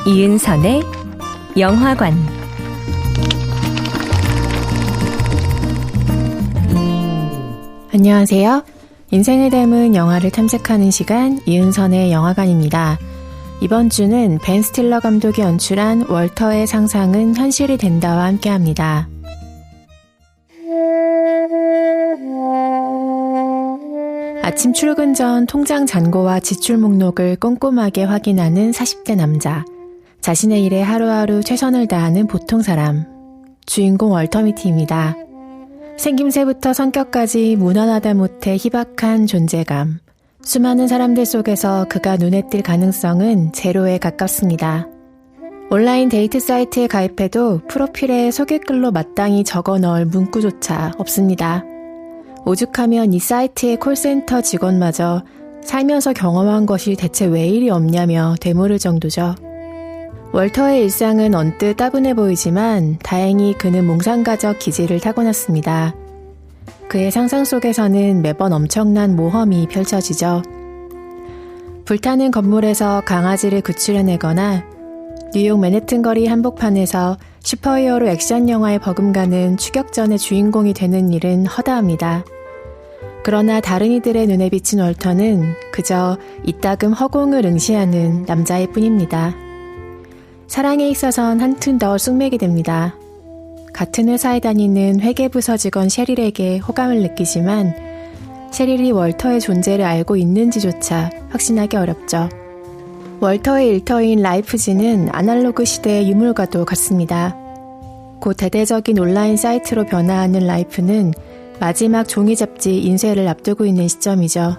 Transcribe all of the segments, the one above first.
이은선의 영화관, 안녕하세요. 인생을 닮은 영화를 탐색하는 시간, 이은선의 영화관입니다. 이번 주는 벤 스틸러 감독이 연출한 월터의 상상은 현실이 된다와 함께합니다. 아침 출근 전 통장 잔고와 지출 목록을 꼼꼼하게 확인하는 40대 남자. 자신의 일에 하루하루 최선을 다하는 보통 사람. 주인공 월터 미티입니다. 생김새부터 성격까지 무난하다 못해 희박한 존재감. 수많은 사람들 속에서 그가 눈에 띌 가능성은 제로에 가깝습니다. 온라인 데이트 사이트에 가입해도 프로필에 소개글로 마땅히 적어 넣을 문구조차 없습니다. 오죽하면 이 사이트의 콜센터 직원마저 살면서 경험한 것이 대체 왜 이리 없냐며 되물을 정도죠. 월터의 일상은 언뜻 따분해 보이지만 다행히 그는 몽상가적 기질을 타고났습니다. 그의 상상 속에서는 매번 엄청난 모험이 펼쳐지죠. 불타는 건물에서 강아지를 구출해내거나 뉴욕 맨해튼 거리 한복판에서 슈퍼히어로 액션 영화에 버금가는 추격전의 주인공이 되는 일은 허다합니다. 그러나 다른 이들의 눈에 비친 월터는 그저 이따금 허공을 응시하는 남자일 뿐입니다. 사랑에 있어선 한층 더 쑥맥이 됩니다. 같은 회사에 다니는 회계부서 직원 셰릴에게 호감을 느끼지만 셰릴이 월터의 존재를 알고 있는지조차 확신하기 어렵죠. 월터의 일터인 라이프지는 아날로그 시대의 유물과도 같습니다. 곧 대대적인 온라인 사이트로 변화하는 라이프는 마지막 종이 잡지 인쇄를 앞두고 있는 시점이죠.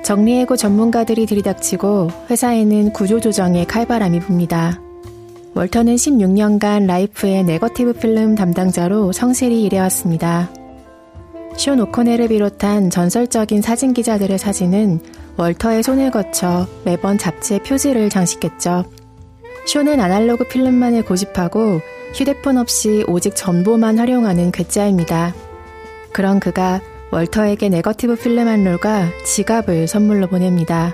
정리해고 전문가들이 들이닥치고 회사에는 구조조정의 칼바람이 붑니다. 월터는 16년간 라이프의 네거티브 필름 담당자로 성실히 일해왔습니다. 숀 오코넬을 비롯한 전설적인 사진 기자들의 사진은 월터의 손을 거쳐 매번 잡지의 표지를 장식했죠. 숀은 아날로그 필름만을 고집하고 휴대폰 없이 오직 전보만 활용하는 괴짜입니다. 그런 그가 월터에게 네거티브 필름 한 롤과 지갑을 선물로 보냅니다.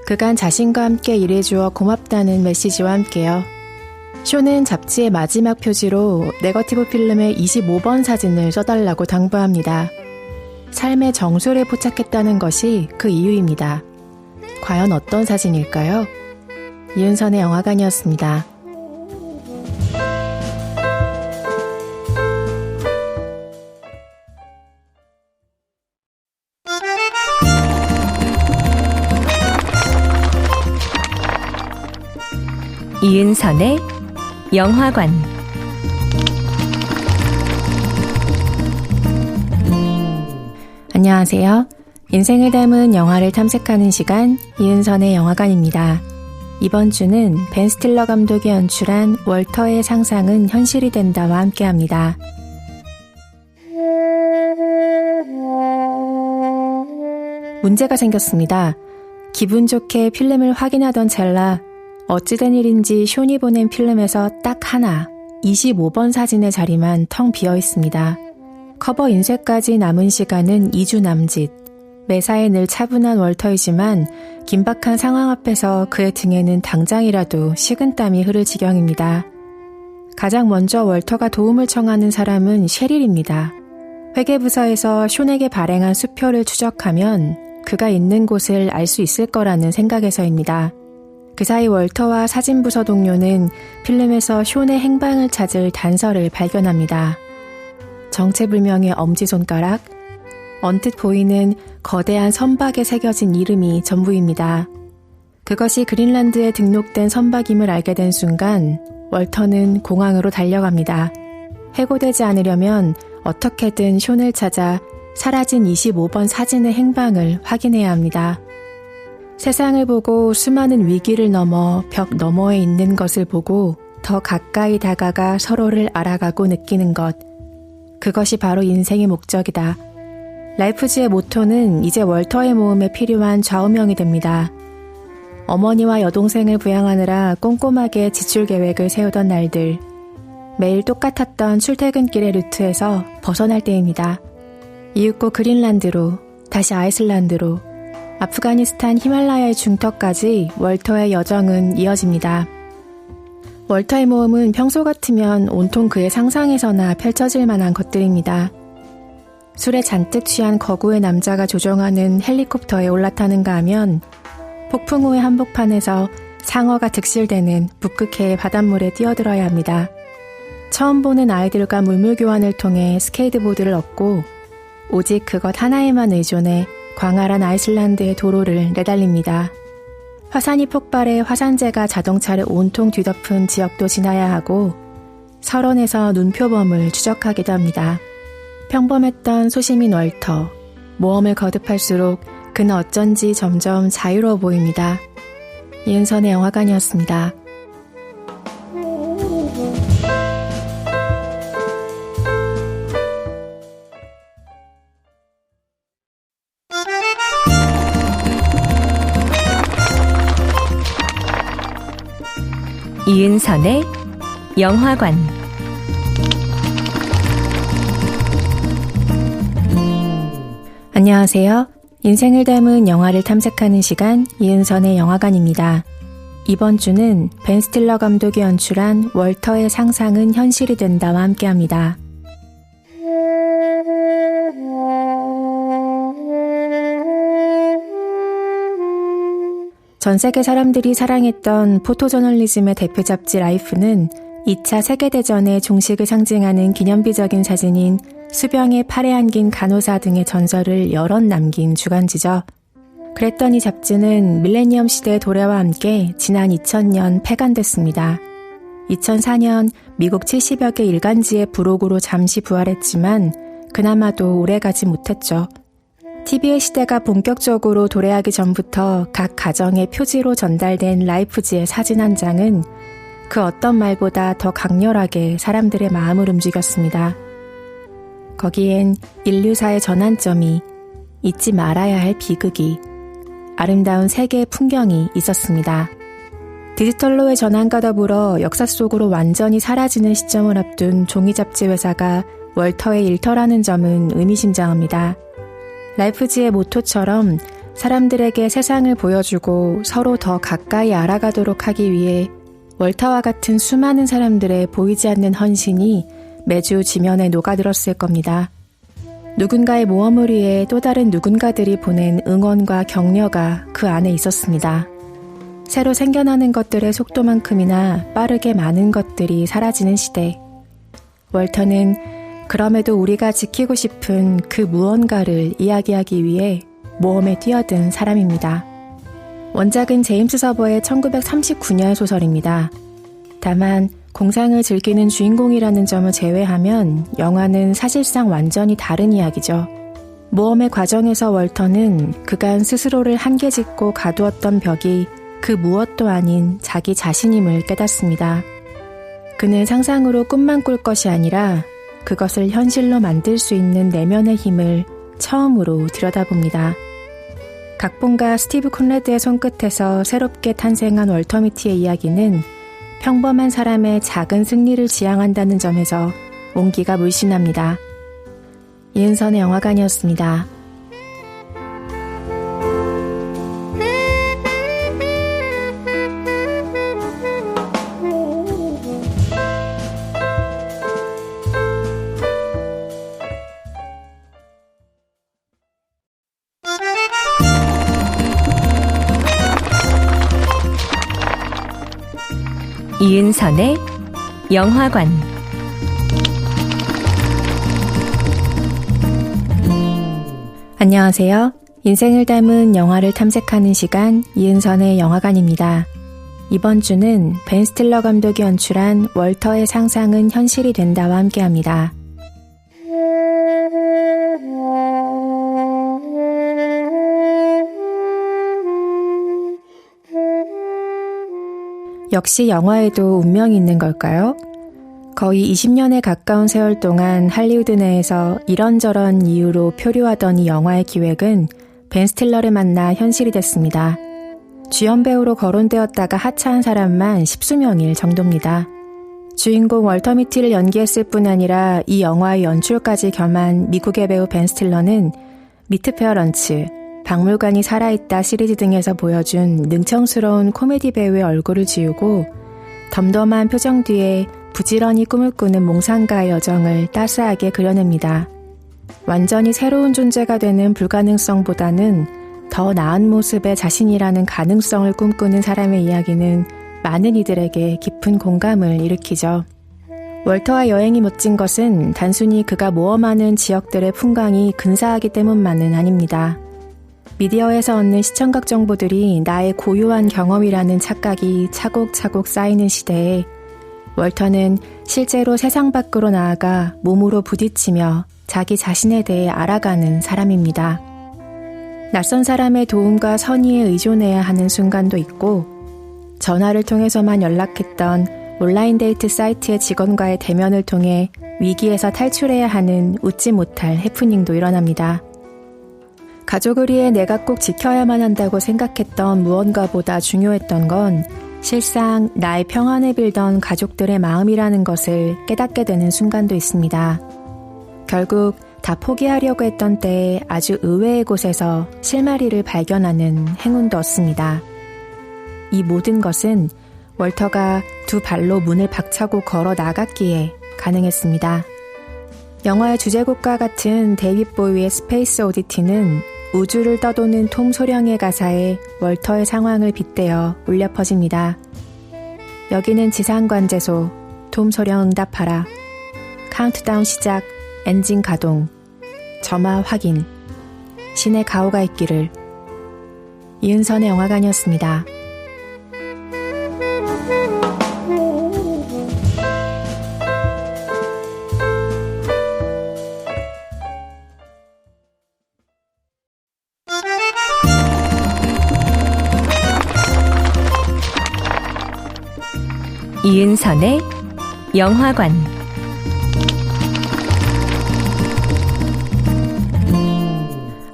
그간 자신과 함께 일해주어 고맙다는 메시지와 함께요. 숀은 잡지의 마지막 표지로 네거티브 필름의 25번 사진을 써달라고 당부합니다. 삶의 정수를 포착했다는 것이 그 이유입니다. 과연 어떤 사진일까요? 이은선의 영화관이었습니다. 이은선의 영화관, 안녕하세요. 인생을 닮은 영화를 탐색하는 시간, 이은선의 영화관입니다. 이번 주는 벤 스틸러 감독이 연출한 월터의 상상은 현실이 된다와 함께합니다. 문제가 생겼습니다. 기분 좋게 필름을 확인하던 찰나 어찌된 일인지 숀이 보낸 필름에서 딱 하나, 25번 사진의 자리만 텅 비어 있습니다. 커버 인쇄까지 남은 시간은 2주 남짓. 매사에 늘 차분한 월터이지만 긴박한 상황 앞에서 그의 등에는 당장이라도 식은땀이 흐를 지경입니다. 가장 먼저 월터가 도움을 청하는 사람은 셰릴입니다. 회계부서에서 숀에게 발행한 수표를 추적하면 그가 있는 곳을 알 수 있을 거라는 생각에서입니다. 그 사이 월터와 사진부서 동료는 필름에서 숀의 행방을 찾을 단서를 발견합니다. 정체불명의 엄지손가락, 언뜻 보이는 거대한 선박에 새겨진 이름이 전부입니다. 그것이 그린란드에 등록된 선박임을 알게 된 순간 월터는 공항으로 달려갑니다. 해고되지 않으려면 어떻게든 숀을 찾아 사라진 25번 사진의 행방을 확인해야 합니다. 세상을 보고 수많은 위기를 넘어 벽 너머에 있는 것을 보고 더 가까이 다가가 서로를 알아가고 느끼는 것. 그것이 바로 인생의 목적이다. 라이프지의 모토는 이제 월터의 모험에 필요한 좌우명이 됩니다. 어머니와 여동생을 부양하느라 꼼꼼하게 지출 계획을 세우던 날들. 매일 똑같았던 출퇴근길의 루트에서 벗어날 때입니다. 이윽고 그린란드로, 다시 아이슬란드로, 아프가니스탄 히말라야의 중턱까지 월터의 여정은 이어집니다. 월터의 모험은 평소 같으면 온통 그의 상상에서나 펼쳐질 만한 것들입니다. 술에 잔뜩 취한 거구의 남자가 조종하는 헬리콥터에 올라타는가 하면 폭풍 후의 한복판에서 상어가 득실되는 북극해의 바닷물에 뛰어들어야 합니다. 처음 보는 아이들과 물물 교환을 통해 스케이트보드를 얻고 오직 그것 하나에만 의존해 광활한 아이슬란드의 도로를 내달립니다. 화산이 폭발해 화산재가 자동차를 온통 뒤덮은 지역도 지나야 하고 설원에서 눈표범을 추적하기도 합니다. 평범했던 소시민 월터, 모험을 거듭할수록 그는 어쩐지 점점 자유로워 보입니다. 이은선의 영화관이었습니다. 이은선의 영화관. 안녕하세요. 인생을 닮은 영화를 탐색하는 시간 이은선의 영화관입니다. 이번 주는 벤 스틸러 감독이 연출한 월터의 상상은 현실이 된다와 함께합니다. 전 세계 사람들이 사랑했던 포토저널리즘의 대표 잡지 라이프는 2차 세계대전의 종식을 상징하는 기념비적인 사진인 수병에 팔에 안긴 간호사 등의 전설을 여럿 남긴 주간지죠. 그랬던 이 잡지는 밀레니엄 시대의 도래와 함께 지난 2000년 폐간됐습니다. 2004년 미국 70여 개 일간지의 부록으로 잠시 부활했지만 그나마도 오래가지 못했죠. TV의 시대가 본격적으로 도래하기 전부터 각 가정의 표지로 전달된 라이프지의 사진 한 장은 그 어떤 말보다 더 강렬하게 사람들의 마음을 움직였습니다. 거기엔 인류사의 전환점이, 잊지 말아야 할 비극이, 아름다운 세계의 풍경이 있었습니다. 디지털로의 전환과 더불어 역사 속으로 완전히 사라지는 시점을 앞둔 종이잡지 회사가 월터의 일터라는 점은 의미심장합니다. 라이프지의 모토처럼 사람들에게 세상을 보여주고 서로 더 가까이 알아가도록 하기 위해 월터와 같은 수많은 사람들의 보이지 않는 헌신이 매주 지면에 녹아들었을 겁니다. 누군가의 모험을 위해 또 다른 누군가들이 보낸 응원과 격려가 그 안에 있었습니다. 새로 생겨나는 것들의 속도만큼이나 빠르게 많은 것들이 사라지는 시대. 월터는 그럼에도 우리가 지키고 싶은 그 무언가를 이야기하기 위해 모험에 뛰어든 사람입니다. 원작은 제임스 서버의 1939년 소설입니다. 다만 공상을 즐기는 주인공이라는 점을 제외하면 영화는 사실상 완전히 다른 이야기죠. 모험의 과정에서 월터는 그간 스스로를 한계 짓고 가두었던 벽이 그 무엇도 아닌 자기 자신임을 깨닫습니다. 그는 상상으로 꿈만 꿀 것이 아니라 그것을 현실로 만들 수 있는 내면의 힘을 처음으로 들여다봅니다. 각본가 스티브 콘레드의 손끝에서 새롭게 탄생한 월터 미티의 이야기는 평범한 사람의 작은 승리를 지향한다는 점에서 온기가 물씬합니다. 이은선의 영화관이었습니다. 이은선의 영화관. 안녕하세요. 인생을 닮은 영화를 탐색하는 시간 이은선의 영화관입니다. 이번 주는 벤 스틸러 감독이 연출한 월터의 상상은 현실이 된다와 함께합니다. 역시 영화에도 운명이 있는 걸까요? 거의 20년에 가까운 세월 동안 할리우드 내에서 이런저런 이유로 표류하던 이 영화의 기획은 벤 스틸러를 만나 현실이 됐습니다. 주연 배우로 거론되었다가 하차한 사람만 10수명일 정도입니다. 주인공 월터 미티를 연기했을 뿐 아니라 이 영화의 연출까지 겸한 미국의 배우 벤 스틸러는 미트페어 런치, 박물관이 살아있다 시리즈 등에서 보여준 능청스러운 코미디 배우의 얼굴을 지우고 덤덤한 표정 뒤에 부지런히 꿈을 꾸는 몽상가의 여정을 따스하게 그려냅니다. 완전히 새로운 존재가 되는 불가능성보다는 더 나은 모습의 자신이라는 가능성을 꿈꾸는 사람의 이야기는 많은 이들에게 깊은 공감을 일으키죠. 월터와 여행이 멋진 것은 단순히 그가 모험하는 지역들의 풍광이 근사하기 때문만은 아닙니다. 미디어에서 얻는 시청각 정보들이 나의 고유한 경험이라는 착각이 차곡차곡 쌓이는 시대에 월터는 실제로 세상 밖으로 나아가 몸으로 부딪히며 자기 자신에 대해 알아가는 사람입니다. 낯선 사람의 도움과 선의에 의존해야 하는 순간도 있고 전화를 통해서만 연락했던 온라인 데이트 사이트의 직원과의 대면을 통해 위기에서 탈출해야 하는 웃지 못할 해프닝도 일어납니다. 가족을 위해 내가 꼭 지켜야만 한다고 생각했던 무언가보다 중요했던 건 실상 나의 평안을 빌던 가족들의 마음이라는 것을 깨닫게 되는 순간도 있습니다. 결국 다 포기하려고 했던 때에 아주 의외의 곳에서 실마리를 발견하는 행운도 얻습니다. 이 모든 것은 월터가 두 발로 문을 박차고 걸어 나갔기에 가능했습니다. 영화의 주제곡과 같은 데이빗 보위의 스페이스 오디티는 우주를 떠도는 톰 소령의 가사에 월터의 상황을 빗대어 울려 퍼집니다. 여기는 지상관제소, 톰 소령 응답하라. 카운트다운 시작, 엔진 가동, 점화 확인, 신의 가호가 있기를. 이은선의 영화관이었습니다. 이은선의 영화관.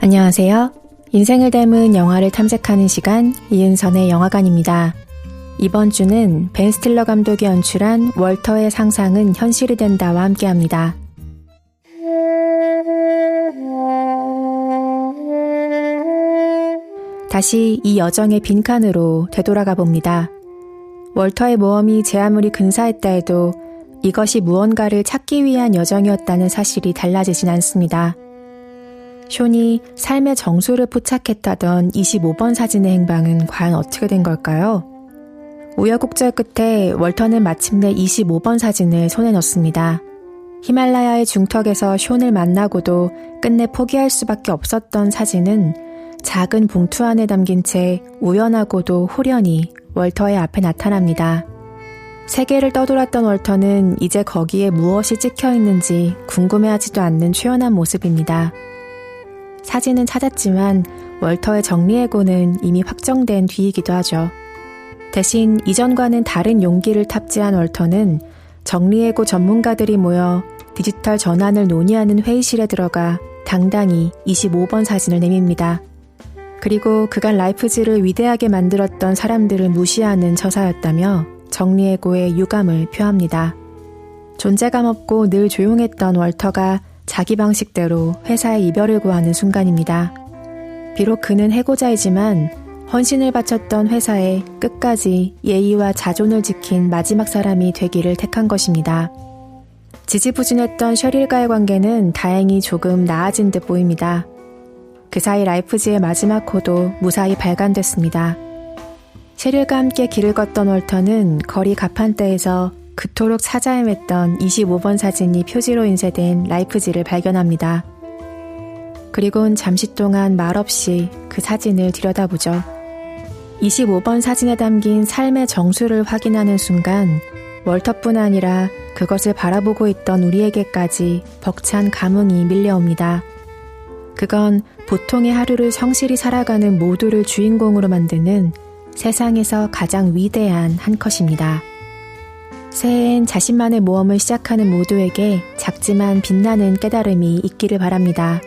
안녕하세요. 인생을 닮은 영화를 탐색하는 시간 이은선의 영화관입니다. 이번 주는 벤 스틸러 감독이 연출한 월터의 상상은 현실이 된다와 함께합니다. 다시 이 여정의 빈칸으로 되돌아가 봅니다. 월터의 모험이 제 아무리 근사했다 해도 이것이 무언가를 찾기 위한 여정이었다는 사실이 달라지진 않습니다. 숀이 삶의 정수를 포착했다던 25번 사진의 행방은 과연 어떻게 된 걸까요? 우여곡절 끝에 월터는 마침내 25번 사진을 손에 넣습니다. 히말라야의 중턱에서 숀을 만나고도 끝내 포기할 수밖에 없었던 사진은 작은 봉투 안에 담긴 채 우연하고도 호련히 월터의 앞에 나타납니다. 세계를 떠돌았던 월터는 이제 거기에 무엇이 찍혀 있는지 궁금해하지도 않는 초연한 모습입니다. 사진은 찾았지만 월터의 정리해고는 이미 확정된 뒤이기도 하죠. 대신 이전과는 다른 용기를 탑재한 월터는 정리해고 전문가들이 모여 디지털 전환을 논의하는 회의실에 들어가 당당히 25번 사진을 내밉니다. 그리고 그간 라이프지를 위대하게 만들었던 사람들을 무시하는 처사였다며 정리해고의 유감을 표합니다. 존재감 없고 늘 조용했던 월터가 자기 방식대로 회사의 이별을 구하는 순간입니다. 비록 그는 해고자이지만 헌신을 바쳤던 회사에 끝까지 예의와 자존을 지킨 마지막 사람이 되기를 택한 것입니다. 지지부진했던 셔릴과의 관계는 다행히 조금 나아진 듯 보입니다. 그 사이 라이프지의 마지막 호도 무사히 발간됐습니다. 셰릴과 함께 길을 걷던 월터는 거리 가판대에서 그토록 찾아 헤맸던 25번 사진이 표지로 인쇄된 라이프지를 발견합니다. 그리고는 잠시 동안 말없이 그 사진을 들여다보죠. 25번 사진에 담긴 삶의 정수를 확인하는 순간 월터뿐 아니라 그것을 바라보고 있던 우리에게까지 벅찬 감흥이 밀려옵니다. 그건 보통의 하루를 성실히 살아가는 모두를 주인공으로 만드는 세상에서 가장 위대한 한 컷입니다. 새해엔 자신만의 모험을 시작하는 모두에게 작지만 빛나는 깨달음이 있기를 바랍니다.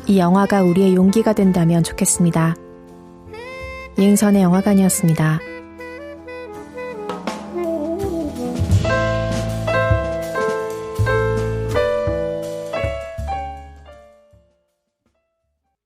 이 영화가 우리의 용기가 된다면 좋겠습니다. 이은선의 영화관이었습니다.